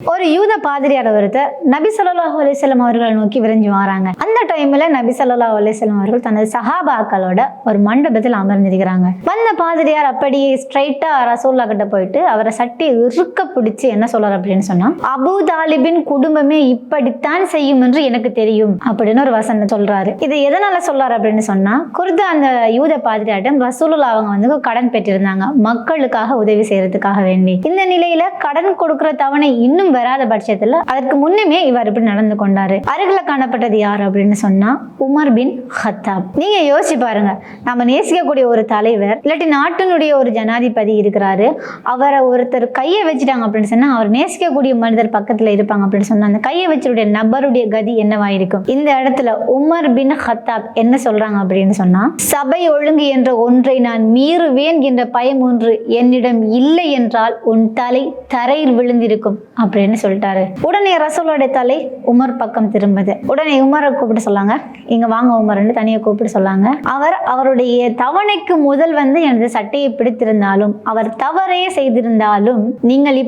ஒரு யூத பாதிரியார் ஒருத்தர் நபி ஸல்லல்லாஹு அலைஹி வஸல்லம் அவர்களை நோக்கி விரைஞ்சு வராங்க. அந்த டைம்ல நபி ஸல்லல்லாஹு அலைஹி வஸல்லம் அவர்கள் தனது சஹாபாக்களோட ஒரு மண்டபத்தில் அமர்ந்திருக்கிறாங்க. வந்த பாதிரியார் அப்படியே ஸ்ட்ரைட்டா ரசூலுல்லாஹ் கிட்ட போயிட்டு அவரை சட்டி இறுக்க பிடிச்சு என்ன சொல்றாரு அப்படின்னு சொன்னா, அபூ தாலிபின் குடும்பமே இப்படித்தான் செய்யும் என்று எனக்கு தெரியும் அப்படின்னு ஒரு வசனம் சொல்றாரு. இது எதனால சொல்றாரு அப்படின்னு சொன்னா, குர்து அந்த யூத பாதிரியாரிடம் ரசூலுல்லாஹ் அவங்க வந்து கடன் பெற்றிருந்தாங்க, மக்களுக்காக உதவி செய்யறதுக்காக வேண்டி. இந்த நிலையில கடன் கொடுக்கிற தவணை இன்னும் வராத பட்சத்துல அதற்கு முன்னமே இவர் இப்படி நடந்து கொண்டாரு. அருகில காணப்பட்டது யார் அப்படின்னு சொன்னா உமர் பின் ஹத்தாப். நீங்க யோசிச்சு பாருங்க, நம்ம நேசிக்கக்கூடிய ஒரு தலைவர் இல்லாட்டி நாட்டினுடைய ஒரு ஜனாதிபதி இருக்கிறாரு, அவரை ஒருத்தர் கையை வச்சுட்டாங்க அப்படின்னு சொன்னா அவர் நேசிக்கக்கூடிய மனிதர் பக்கத்துல இருப்பாங்க அப்படின்னு சொன்னா அந்த கையை வச்சுடைய நபருடைய கதி என்னவாயிருக்கும்? இந்த இடத்துல உமர் பின் ஹத்தாப் என்ன சொல்றாங்க அப்படின்னு சொன்னா, சபை ஒழுங்கு என்ற ஒன்றை நான் மீறுவேன் என்ற பயம் ஒன்று என்னிடம் இல்லை என்றால் உன் தலை தரையில் விழுந்திருக்கும் அப்படின்னு சொல்லிட்டாரு. உடனே ரசூலுடைய தலை உமர் பக்கம் திரும்புது. உடனே உமரை கூப்பிட்டு சொல்லாங்க, இங்க வாங்க உமர்ன்னு தனியை கூப்பிட்டு சொல்லாங்க. அவருடைய தவணைக்கு முதல் வந்து எனது சட்டையை பிடித்திருந்தாலும் அவர் தவறே செய்திருந்தாலும் நீங்கள்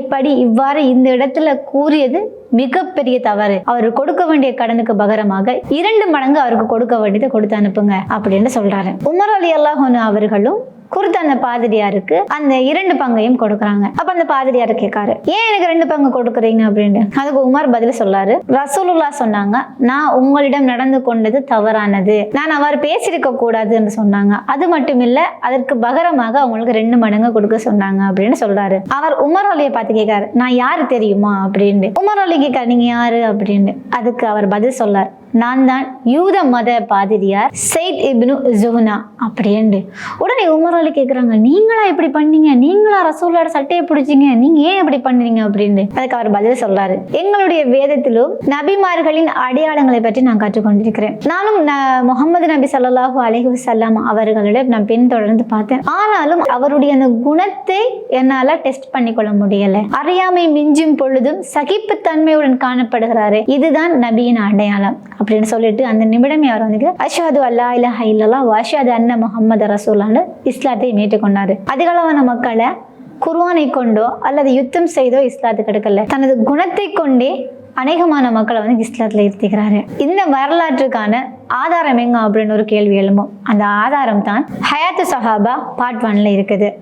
இவ்வாறு இந்த இடத்துல கூறியது மிகப்பெரிய தவறு. அவர் கொடுக்க வேண்டிய கடனுக்கு பகரமாக 2 மடங்கு அவருக்கு கொடுக்க வேண்டியதை கொடுத்து அனுப்புங்க அப்படின்னு சொல்றாரு. உமர் ரலியல்லாஹு அன்ஹு அவர்களும் குர்து அந்த பாதிரியாருக்கு அந்த 2 பங்கையும் கொடுக்குறாங்க. அப்ப அந்த பாதிரியாரு கேட்காரு, ஏன் எனக்கு 2 பங்கு கொடுக்குறீங்க அப்படின்னு. அதுக்கு உமர் பதில் சொல்லாரு, ரசூலுல்லாஹ் சொன்னாங்க, நான் உங்களிடம் நடந்து கொண்டது தவறானது, நான் அவர் பேசியிருக்க கூடாதுன்னு சொன்னாங்க, அது மட்டும் இல்ல அதற்கு பகரமாக அவங்களுக்கு 2 மடங்கு கொடுக்க சொன்னாங்க அப்படின்னு சொல்றாரு. அவர் உமர் அலியை பார்த்து கேட்காரு, நான் யாரு தெரியுமா அப்படின்னு. உமர் அலி கேட்காரு, நீங்க யாரு அப்படின்னு. அதுக்கு அவர் பதில் சொல்லார், நான் தான் யூத மத பாதிரியார் சைத் இப்னு ஜுஹ்னா அப்படின்னு. உடனே உமர் அலி கேட்குறாங்க, நீங்களா இப்படி பண்ணீங்க, நீங்களா ரசூலுல்லாஹ் சட்டையை பிடிச்சிங்க, நீங்க ஏன் இப்படி பண்ணீங்க அப்படின்னு. அதுக்கு அவர் பதில் சொல்றாரு, எங்களுடைய வேதத்திலும் நபிமார்களின் அடையாளங்களை பற்றி நான் கற்றுக்கொண்டிருக்கிறேன். நானும் முஹம்மது நபி ஸல்லல்லாஹு அலைஹி வஸல்லம் அவர்களிடம் நான் பின்தொடர்ந்து பார்த்தேன். ஆனாலும் அவருடைய அந்த குணத்தை என்னால டெஸ்ட் பண்ணிக்கொள்ள முடியல. அறியாமை மிஞ்சும் பொழுதும் சகிப்புத்தன்மையுடன் காணப்படுகிறாரு, இதுதான் நபியின் அடையாளம் அப்படின்னு சொல்லிட்டு அந்த நிமிடம் யார் வந்து அஷ்ஹது அல்லா இலாஹ இல்லல்லாஹ் வ அஷ்ஹது அன்ன முஹம்மது ரசூலுல்லாஹ்னு இஸ்லாத்தை ஏற்றுக்கொண்டாரு. அதிகளவான மக்களை குர்ஆனை கொண்டோ அல்லது யுத்தம் செய்தோ இஸ்லாத்துக்கு எடுக்கல, தனது குணத்தை கொண்டே அநேகமான மக்களை வந்து இஸ்லாத்துல இருத்திக்கிறாரு. இந்த வரலாற்றுக்கான ஆதாரம் எங்க அப்படின்னு ஒரு கேள்வி எழும்பும். அந்த ஆதாரம் தான் ஹயாத்து சஹாபா பார்ட் 1ல இருக்குது.